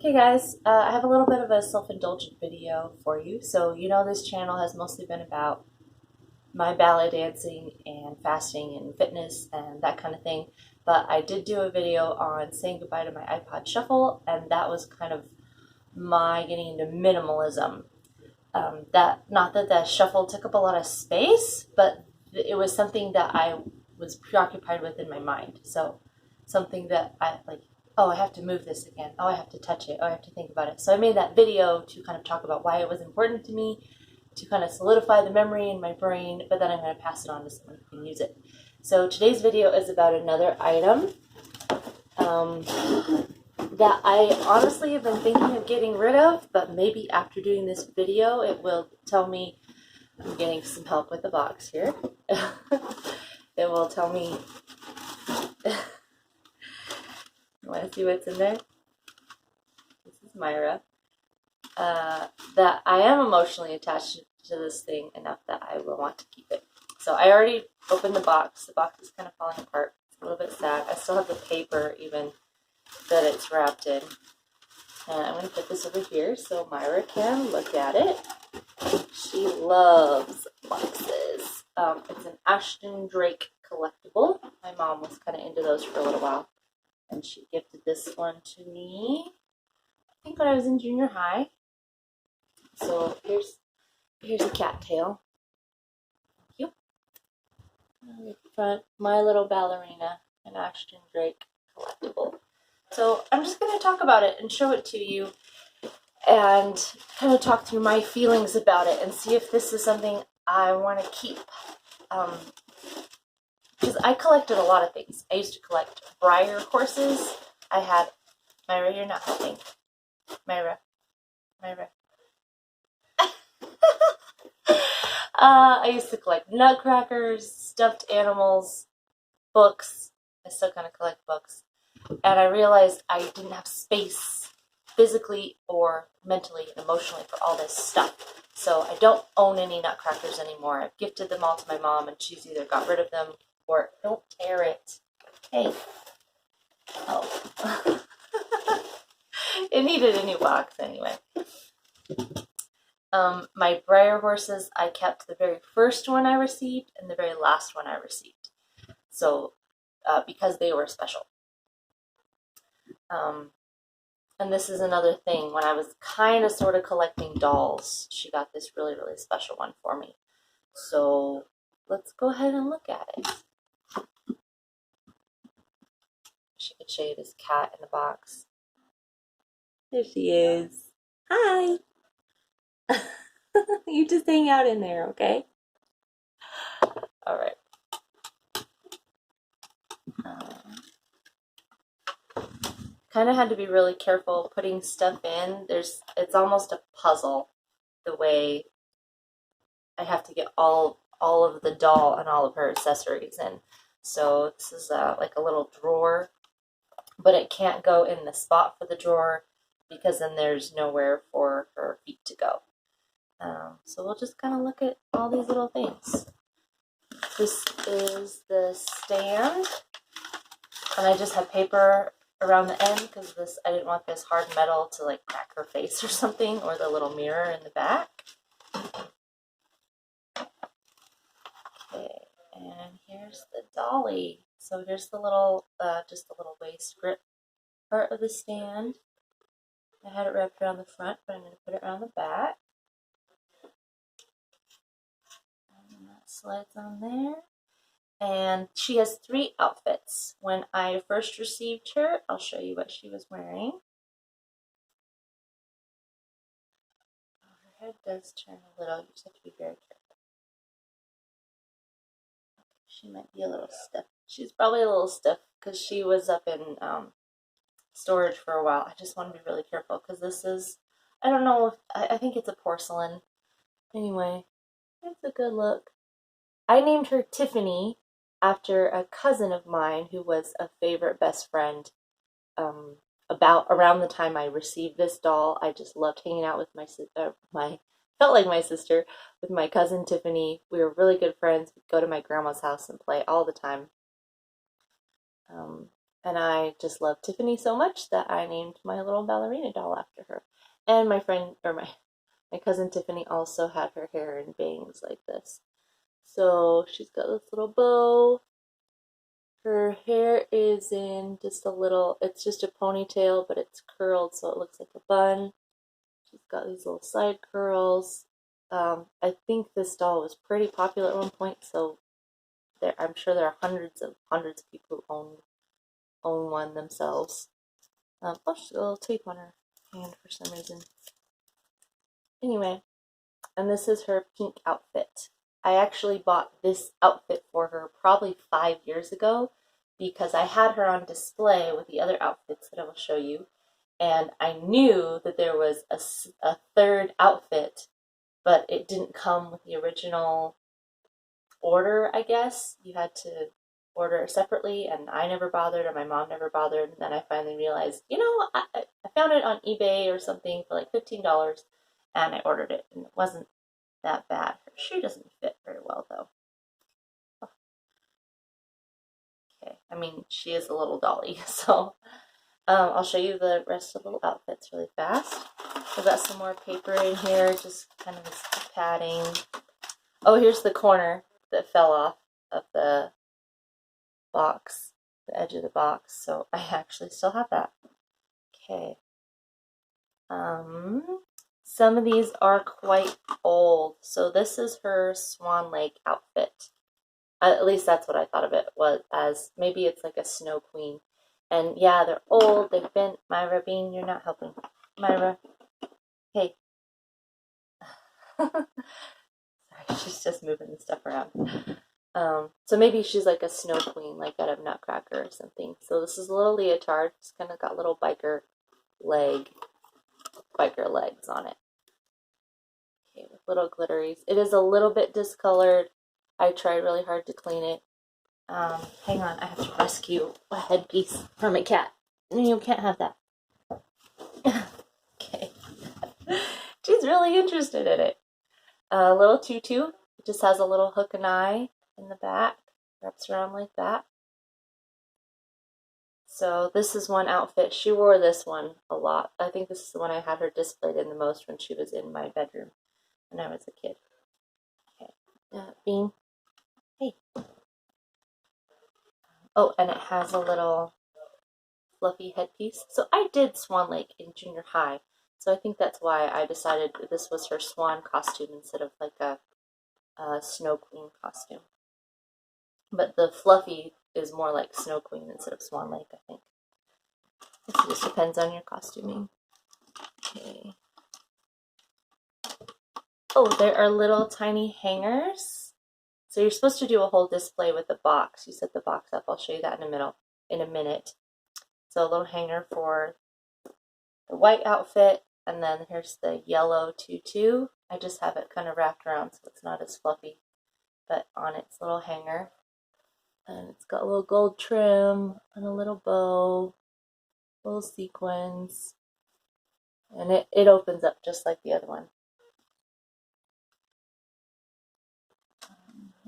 Okay guys, I have a little bit of a self-indulgent video for you. So this channel has mostly been about my ballet dancing and fasting and fitness and that kind of thing. But I did do a video on saying goodbye to my iPod Shuffle, and that was kind of my getting into minimalism. Not that the shuffle took up a lot of space, but it was something that I was preoccupied with in my mind. So something that I like, oh, I have to move this again. Oh, I have to touch it. Oh, I have to think about it. So I made that video to kind of talk about why it was important to me, to kind of solidify the memory in my brain, but then I'm going to pass it on to someone who can use it. So today's video is about another item that I honestly have been thinking of getting rid of, but maybe after doing this video, it will tell me. I'm getting some help with the box here. It will tell me. You want to see what's in there? This is Myra. That I am emotionally attached to this thing enough that I will want to keep it. So I already opened the box. The box is kind of falling apart. It's a little bit sad. I still have the paper even that it's wrapped in. And I'm going to put this over here so Myra can look at it. She loves boxes. It's an Ashton Drake collectible. My mom was kind of into those for a little while, and she gifted this one to me, I think when I was in junior high. So here's a cattail. Thank you. On the front, My Little Ballerina, an Ashton Drake collectible. So I'm just going to talk about it and show it to you and kind of talk through my feelings about it and see if this is something I want to keep. Because I collected a lot of things. I used to collect Breyer horses. I had, Myra, you're not helping. Myra. I used to collect nutcrackers, stuffed animals, books. I still kind of collect books. And I realized I didn't have space physically or mentally and emotionally for all this stuff. So I don't own any nutcrackers anymore. I've gifted them all to my mom, and she's either got rid of them or don't tear it. Hey. Oh. It needed a new box anyway. My Breyer horses, I kept the very first one I received and the very last one I received. So, because they were special. And this is another thing. When I was kind of sort of collecting dolls, she got this really, really special one for me. So let's go ahead and look at it. She could show you this cat in the box. There she is. Hi. You just hang out in there, okay? All right. Kind of had to be really careful putting stuff in. It's almost a puzzle the way I have to get all of the doll and all of her accessories in. So this is like a little drawer, but it can't go in the spot for the drawer because then there's nowhere for her feet to go. So we'll just kind of look at all these little things. This is the stand, and I just have paper around the end because I didn't want this hard metal to like crack her face or something, or the little mirror in the back. Okay, and here's the dolly. So here's the little, just the little waist grip part of the stand. I had it wrapped around the front, but I'm going to put it around the back. And that slides on there. And she has 3 outfits. When I first received her, I'll show you what she was wearing. Her head does turn a little. You just have to be very careful. She might be a little stiff. She's probably a little stiff because she was up in storage for a while. I just want to be really careful because this is, I don't know, I think it's a porcelain. Anyway, it's a good look. I named her Tiffany after a cousin of mine who was a favorite best friend. About around the time I received this doll, I just loved hanging out with felt like my sister, with my cousin Tiffany. We were really good friends. We'd go to my grandma's house and play all the time. And I just love Tiffany so much that I named my little ballerina doll after her. And my friend, or my cousin Tiffany also had her hair in bangs like this. So she's got this little bow. Her hair is in just a little, it's just a ponytail, but it's curled so it looks like a bun. She's got these little side curls. I think this doll was pretty popular at one point, so I'm sure there are hundreds of people who own one themselves. Oh, she's got a little tape on her hand for some reason. Anyway, and this is her pink outfit. I actually bought this outfit for her probably 5 years ago because I had her on display with the other outfits that I will show you. And I knew that there was a third outfit, but it didn't come with the original order, I guess. You had to order it separately, and I never bothered, or my mom never bothered. And then I finally realized, I found it on eBay or something for like $15, and I ordered it, and it wasn't that bad. Her shoe doesn't fit very well, though. Okay, I mean, she is a little dolly, so I'll show you the rest of the little outfits really fast. I've got some more paper in here, just kind of this padding. Oh, here's the corner that fell off of the box, the edge of the box, so I actually still have that. Okay. Some of these are quite old. So this is her Swan Lake outfit. At least that's what I thought of it was as. Maybe it's like a snow queen. And yeah, they're old. They've been. Myra Bean, you're not helping. Myra, hey. Sorry, she's just moving the stuff around. So maybe she's like a snow queen, like out of Nutcracker or something. So this is a little leotard. It's kind of got little biker legs on it. Okay, with little glitteries. It is a little bit discolored. I tried really hard to clean it. Hang on, I have to rescue a headpiece from a cat. You can't have that. Okay. She's really interested in it. A little tutu. It just has a little hook and eye in the back. Wraps around like that. So this is one outfit. She wore this one a lot. I think this is the one I had her displayed in the most when she was in my bedroom when I was a kid. Okay. Bean. Hey. Oh, and it has a little fluffy headpiece. So I did Swan Lake in junior high. So I think that's why I decided this was her swan costume instead of like a Snow Queen costume. But the fluffy is more like Snow Queen instead of Swan Lake, I think. It just depends on your costuming. Okay. Oh, there are little tiny hangers. So you're supposed to do a whole display with the box. You set the box up. I'll show you that in a minute. So a little hanger for the white outfit, and then here's the yellow tutu. I just have it kind of wrapped around so it's not as fluffy, but on its little hanger. And it's got a little gold trim and a little bow, little sequins, and it opens up just like the other one.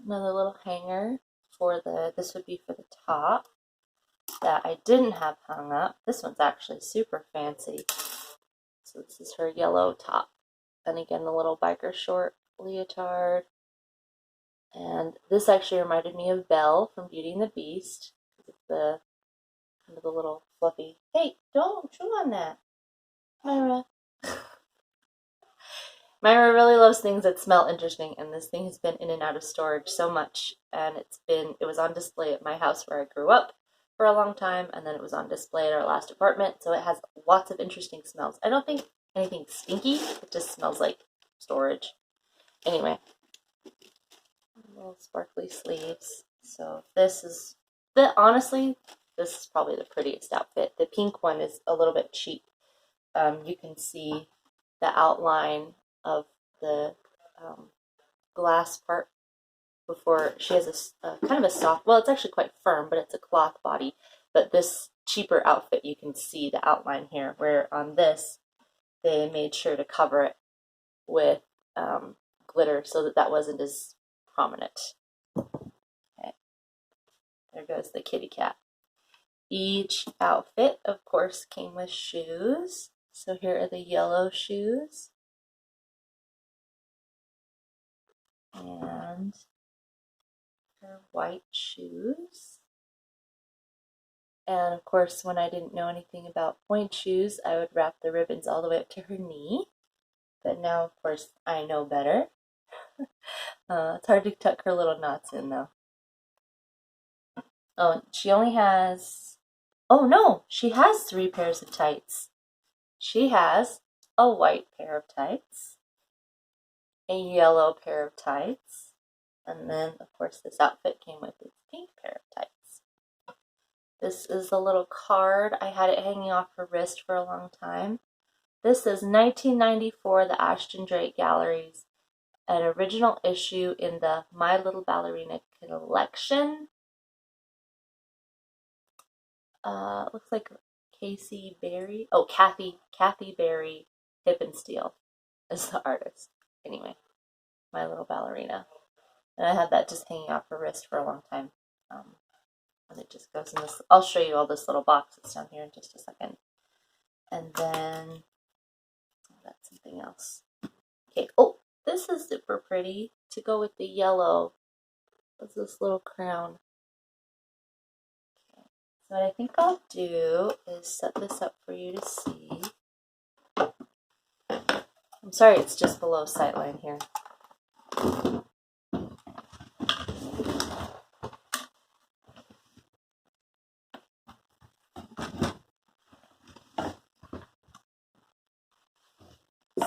Another little hanger for this would be for the top that I didn't have hung up. This one's actually super fancy. So this is her yellow top. And again, the little biker short leotard. And this actually reminded me of Belle from Beauty and the Beast. It's the kind of the little fluffy. Hey, don't chew on that, Myra. Myra really loves things that smell interesting, and this thing has been in and out of storage so much. And it was on display at my house where I grew up for a long time, and then it was on display at our last apartment. So it has lots of interesting smells. I don't think anything stinky. It just smells like storage. Anyway, little sparkly sleeves. So honestly, this is probably the prettiest outfit. The pink one is a little bit cheap. You can see the outline of the glass part before. She has a kind of a soft, well, it's actually quite firm, but it's a cloth body. But this cheaper outfit, you can see the outline here, where on this, they made sure to cover it with glitter so that wasn't as prominent. Okay. There goes the kitty cat. Each outfit, of course, came with shoes. So here are the yellow shoes. And her white shoes. And of course, when I didn't know anything about point shoes, I would wrap the ribbons all the way up to her knee. But now, of course, I know better. It's hard to tuck her little knots in, though. Oh, she only has... Oh, no! She has 3 pairs of tights. She has a white pair of tights, a yellow pair of tights, and then, of course, this outfit came with its pink pair of tights. This is a little card. I had it hanging off her wrist for a long time. This is 1994, the Ashton Drake Galleries, an original issue in the My Little Ballerina collection. Looks like Casey Berry. Oh, Kathy Berry Hippensteel is the artist. Anyway, My Little Ballerina. And I had that just hanging off her wrist for a long time. And it just goes in this. I'll show you all this little box that's down here in just a second. And then, oh, that's something else. Okay, oh, this is super pretty to go with the yellow. What's this little crown? Okay, so what I think I'll do is set this up for you to see. I'm sorry, it's just below sightline here.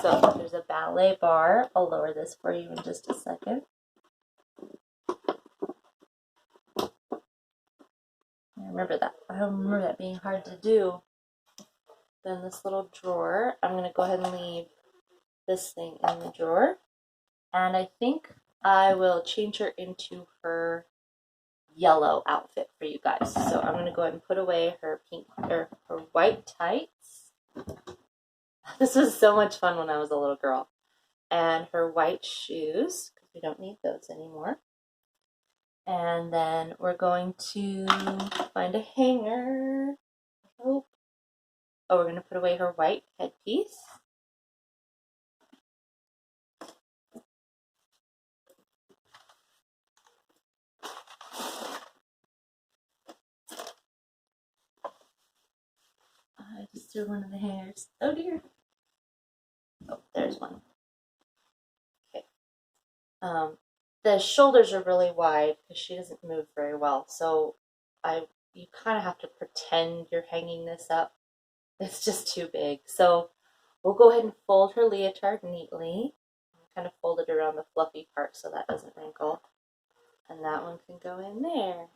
So there's a ballet bar. I'll lower this for you in just a second. I remember that being hard to do. Then this little drawer, I'm going to go ahead and leave this thing in the drawer. And I think I will change her into her yellow outfit for you guys. So I'm going to go ahead and put away her pink or her white tights. This was so much fun when I was a little girl. And her white shoes, because we don't need those anymore. And then we're going to find a hanger. Oh, we're going to put away her white headpiece. I just threw one of the hangers. Oh dear. Oh, there's one. Okay. The shoulders are really wide because she doesn't move very well. So you kind of have to pretend you're hanging this up. It's just too big. So we'll go ahead and fold her leotard neatly. Kind of fold it around the fluffy part so that doesn't wrinkle. And that one can go in there.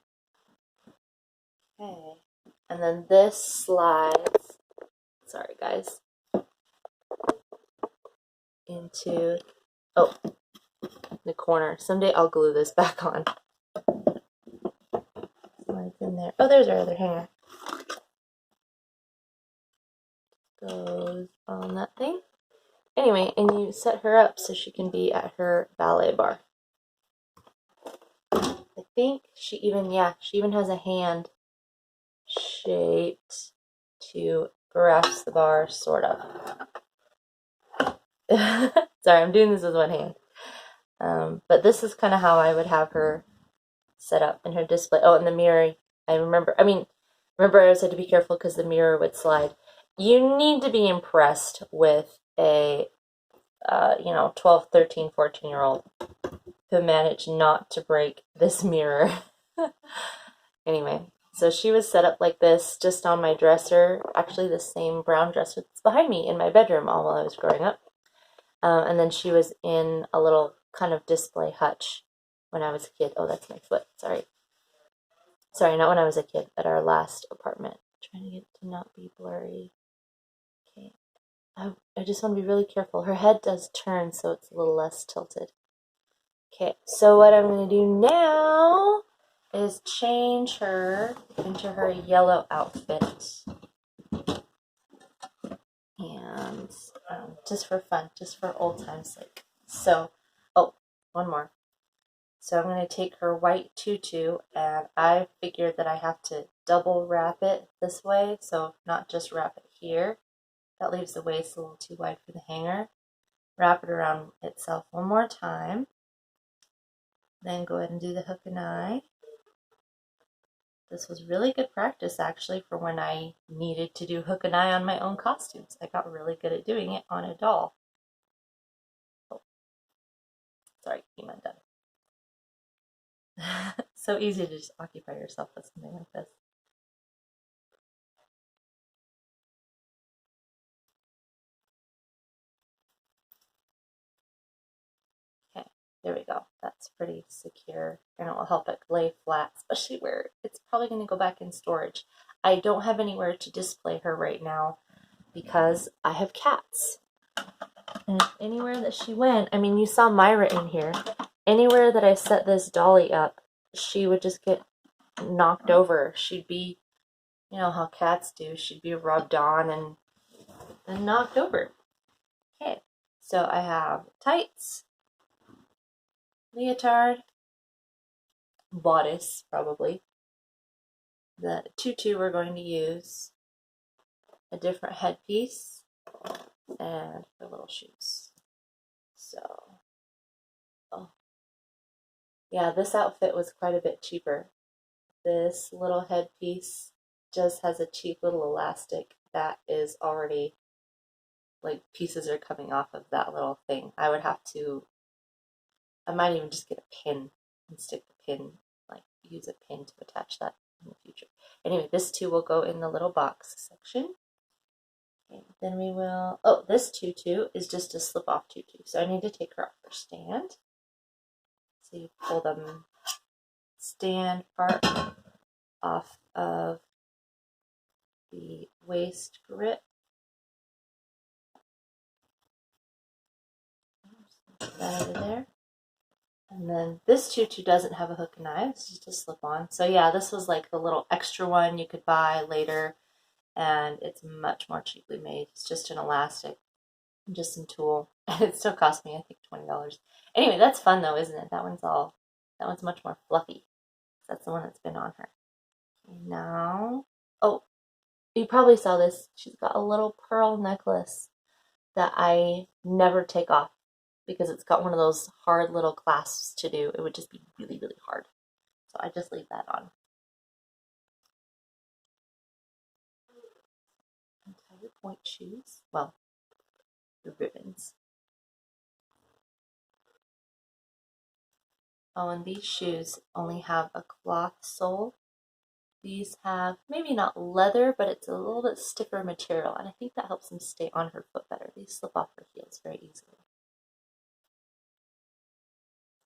Okay. And then this slides, sorry guys, into, oh, the corner. Someday I'll glue this back on. Slides in there. Oh, there's our other hanger. Goes on that thing. Anyway, and you set her up so she can be at her ballet bar. I think she even has a hand shaped to grasp the bar, sort of. Sorry, I'm doing this with one hand. But this is kind of how I would have her set up in her display. Oh, and the mirror, remember I always had to be careful because the mirror would slide. You need to be impressed with a 12, 13, 14-year-old who managed not to break this mirror. Anyway, so she was set up like this just on my dresser, actually the same brown dresser that's behind me in my bedroom all while I was growing up. And then she was in a little kind of display hutch when I was a kid. Oh, that's my foot. Sorry, not when I was a kid, at our last apartment. I'm trying to get it to not be blurry. Okay. I just want to be really careful. Her head does turn, so it's a little less tilted. Okay, so what I'm going to do now is change her into her yellow outfit. And just for fun, just for old time's sake. So, oh, one more. So I'm going to take her white tutu, and I figured that I have to double wrap it this way, so not just wrap it here. That leaves the waist a little too wide for the hanger. Wrap it around itself one more time. Then go ahead and do the hook and eye. This was really good practice, actually, for when I needed to do hook and eye on my own costumes. I got really good at doing it on a doll. Oh, sorry, keep undone. So easy to just occupy yourself with something like this. Okay, there we go. That's pretty secure, and it will help it lay flat, especially where it's probably going to go back in storage. I don't have anywhere to display her right now because I have cats. And anywhere that she went, I mean, you saw Myra in here. Anywhere that I set this dolly up, she would just get knocked over. She'd be, you know how cats do, she'd be rubbed on and knocked over. Okay, so I have tights, leotard, bodice, probably. The tutu we're going to use, a different headpiece, and her little shoes. So, oh, yeah, this outfit was quite a bit cheaper. This little headpiece just has a cheap little elastic that is already, like, pieces are coming off of that little thing. I might even just get a pin and stick the pin, like use a pin to attach that in the future. Anyway, this too will go in the little box section. Okay, then we will, oh, this tutu is just a slip off tutu. So I need to take her off her stand. So you pull the stand part off of the waist grip. Put that over there. And then this tutu doesn't have a hook and eye, it's just a slip on. So yeah, this was like the little extra one you could buy later, and it's much more cheaply made. It's just an elastic and just some tulle. And it still cost me, I think, $20. Anyway, that's fun though, isn't it? That one's much more fluffy. That's the one that's been on her. Okay, now, oh, you probably saw this. She's got a little pearl necklace that I never take off because it's got one of those hard little clasps to do. It would just be really, really hard. So I just leave that on. And tie your point shoes. Well, your ribbons. Oh, and these shoes only have a cloth sole. These have maybe not leather, but it's a little bit stiffer material, and I think that helps them stay on her foot better. These slip off her heels very easily.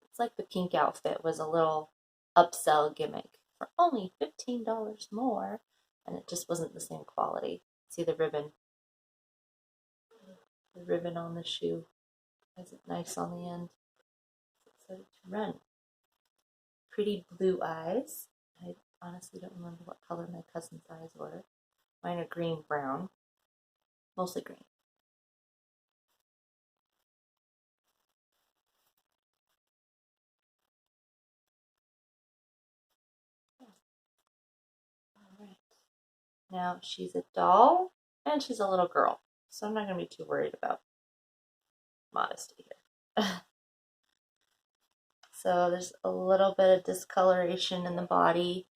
It's like the pink outfit was a little upsell gimmick for only $15 more, and it just wasn't the same quality. See the ribbon? The ribbon on the shoe has it nice on the end. So to run. Pretty blue eyes. I honestly don't remember what color my cousin's eyes were. Mine are green brown, mostly green. Alright. Now she's a doll and she's a little girl, so I'm not going to be too worried about modesty here. So there's a little bit of discoloration in the body.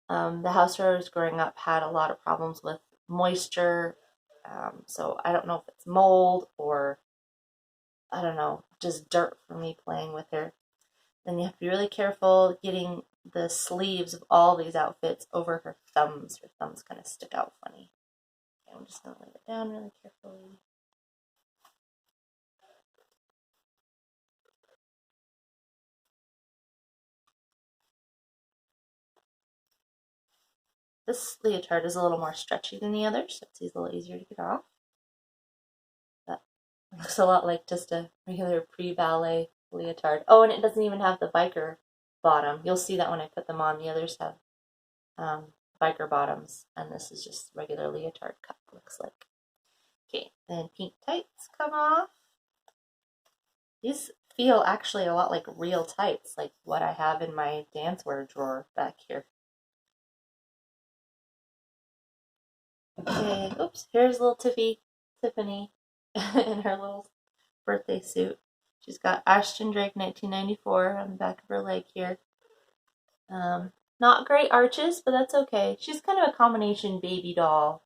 The house where I was growing up had a lot of problems with moisture, so I don't know if it's mold or, I don't know, just dirt from me playing with her. Then you have to be really careful getting the sleeves of all these outfits over her thumbs. Her thumbs kind of stick out funny. Okay, I'm just going to lay it down really carefully. This leotard is a little more stretchy than the others, so it's a little easier to get off. But it looks a lot like just a regular pre-ballet leotard. Oh, and it doesn't even have the biker bottom. You'll see that when I put them on. The others have biker bottoms, and this is just regular leotard cut, looks like. Okay, then pink tights come off. These feel actually a lot like real tights, like what I have in my dancewear drawer back here. Okay, oops, here's little Tiffany in her little birthday suit. She's got Ashton Drake 1994 on the back of her leg here. Not great arches, but that's okay. She's kind of a combination baby doll,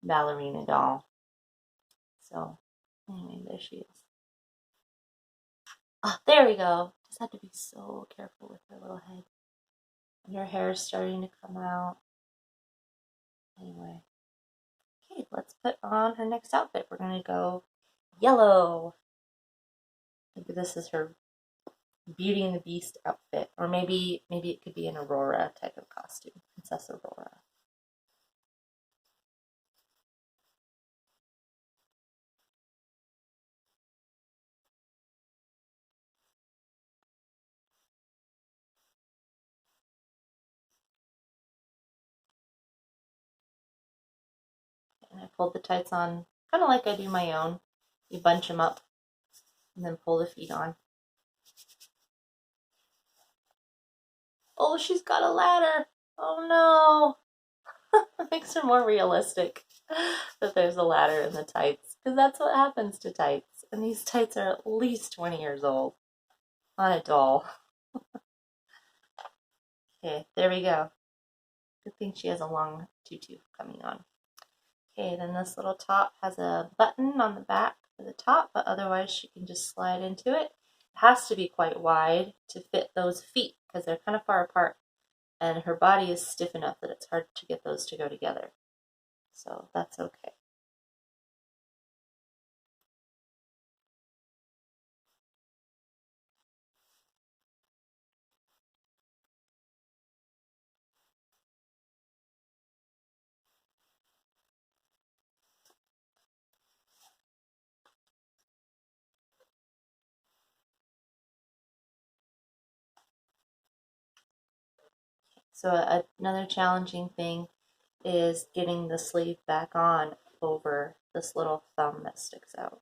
ballerina doll. So, anyway, there she is. Oh, there we go. Just have to be so careful with her little head. And her hair is starting to come out. Anyway. Okay, let's put on her next outfit. We're going to go yellow. Maybe this is her Beauty and the Beast outfit. Or maybe it could be an Aurora type of costume. Princess Aurora. And I pulled the tights on kind of like I do my own. You bunch them up and then pull the feet on. Oh, she's got a ladder. Oh no. It makes her more realistic that there's a ladder in the tights. Because that's what happens to tights. And these tights are at least 20 years old on a doll. Okay, there we go. Good thing she has a long tutu coming on. Okay, then this little top has a button on the back for the top, but otherwise she can just slide into it. It has to be quite wide to fit those feet because they're kind of far apart, and her body is stiff enough that it's hard to get those to go together. So that's okay. So another challenging thing is getting the sleeve back on over this little thumb that sticks out.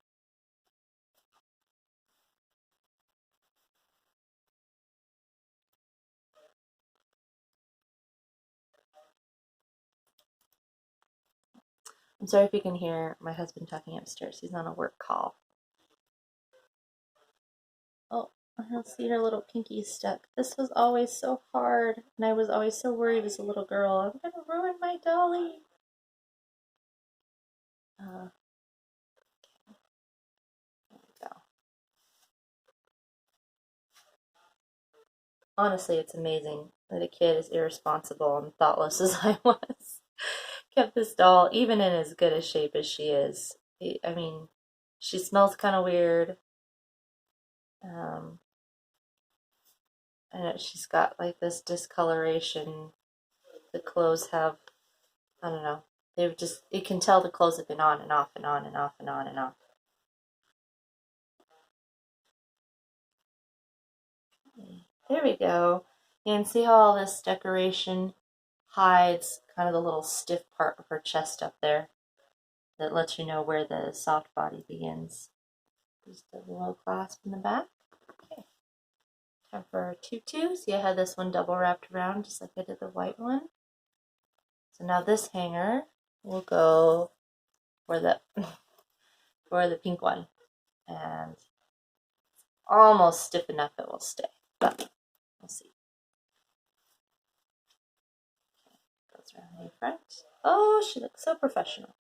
I'm sorry if you can hear my husband talking upstairs. He's on a work call. Oh, I don't see her little pinky stuck. This was always so hard, and I was always so worried as a little girl. I'm gonna ruin my dolly. There we go. Honestly, it's amazing that a kid as irresponsible and thoughtless as I was kept this doll even in as good a shape as she is. I mean, she smells kind of weird. Um, and she's got like this discoloration. The clothes have, I don't know, they've just, you can tell the clothes have been on and off and on and off and on and off. There we go. You can see how all this decoration hides kind of the little stiff part of her chest up there that lets you know where the soft body begins. Just a little clasp in the back. Okay. Time for our tutu. See, I had this one double wrapped around just like I did the white one. So now this hanger will go for the for the pink one, and almost stiff enough it will stay, but we'll see. Okay, goes around the front. Oh, she looks so professional.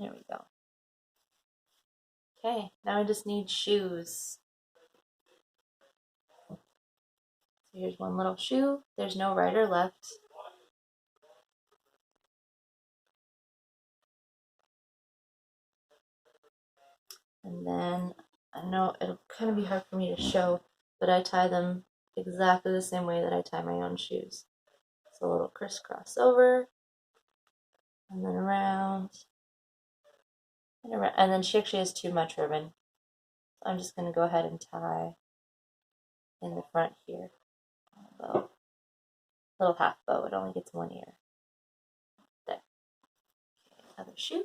There we go. Okay, now I just need shoes. So here's one little shoe. There's no right or left. And then I know it'll kind of be hard for me to show, but I tie them exactly the same way that I tie my own shoes. So a little crisscross over, and then around, and around. And then she actually has too much ribbon. So I'm just going to go ahead and tie in the front here. Bow. little half bow. It only gets one ear. There. Okay, another shoe.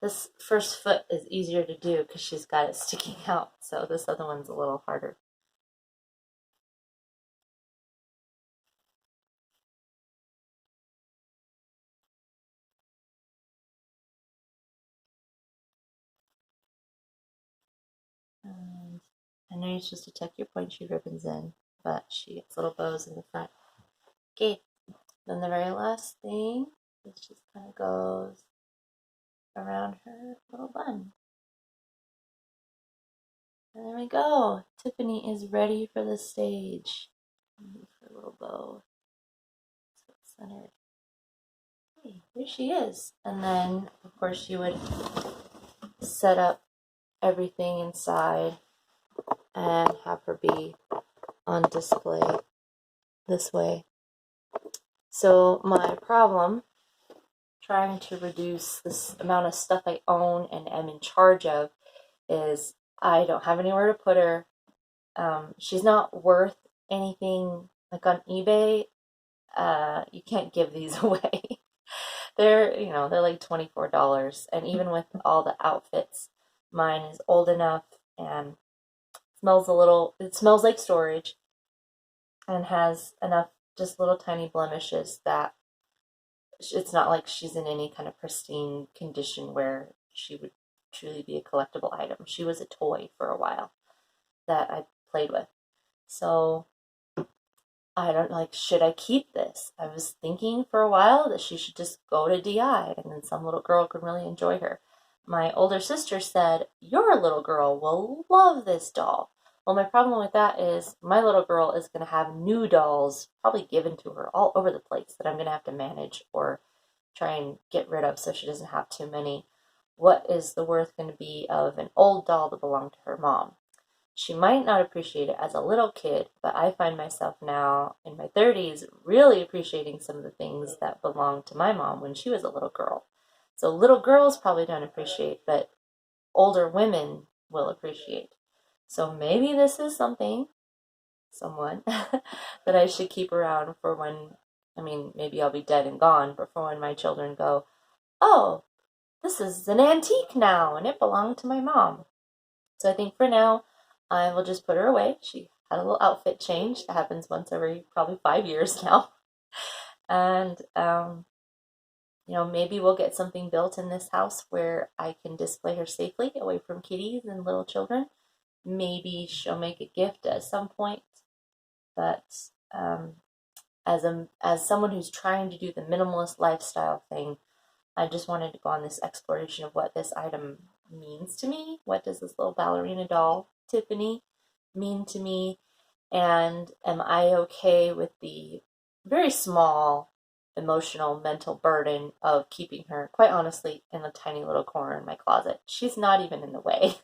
This first foot is easier to do because she's got it sticking out, so this other one's a little harder. And I know you're supposed to tuck your pointy ribbons in, but she gets little bows in the front. Okay, then the very last thing is just kind of goes around her little bun. And there we go. Tiffany is ready for the stage. Move her little bow so it's centered. Okay, here she is. And then, of course, you would set up everything inside and have her be on display this way. So my problem trying to reduce this amount of stuff I own and am in charge of is I don't have anywhere to put her. She's not worth anything. Like on eBay, you can't give these away. They're like $24, and even with all the outfits, mine is old enough and it smells like storage and has enough just little tiny blemishes that it's not like she's in any kind of pristine condition where she would truly be a collectible item. She was a toy for a while that I played with. So I don't should I keep this? I was thinking for a while that she should just go to DI and then some little girl could really enjoy her. My older sister said, your little girl will love this doll. Well, my problem with that is my little girl is going to have new dolls probably given to her all over the place that I'm going to have to manage or try and get rid of so she doesn't have too many. What is the worth going to be of an old doll that belonged to her mom? She might not appreciate it as a little kid, but I find myself now in my 30s really appreciating some of the things that belonged to my mom when she was a little girl. So little girls probably don't appreciate, but older women will appreciate. So maybe this is someone that I should keep around for when, maybe I'll be dead and gone, but for when my children go, oh, this is an antique now and it belonged to my mom. So I think for now, I will just put her away. She had a little outfit change that happens once every probably 5 years now. And, maybe we'll get something built in this house where I can display her safely away from kitties and little children. Maybe she'll make a gift at some point. But as someone who's trying to do the minimalist lifestyle thing, I just wanted to go on this exploration of what this item means to me. What does this little ballerina doll, Tiffany, mean to me? And am I okay with the very small emotional, mental burden of keeping her, quite honestly, in a tiny little corner in my closet? She's not even in the way.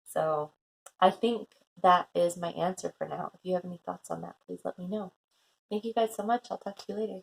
So I think that is my answer for now. If you have any thoughts on that, please let me know. Thank you guys so much. I'll talk to you later.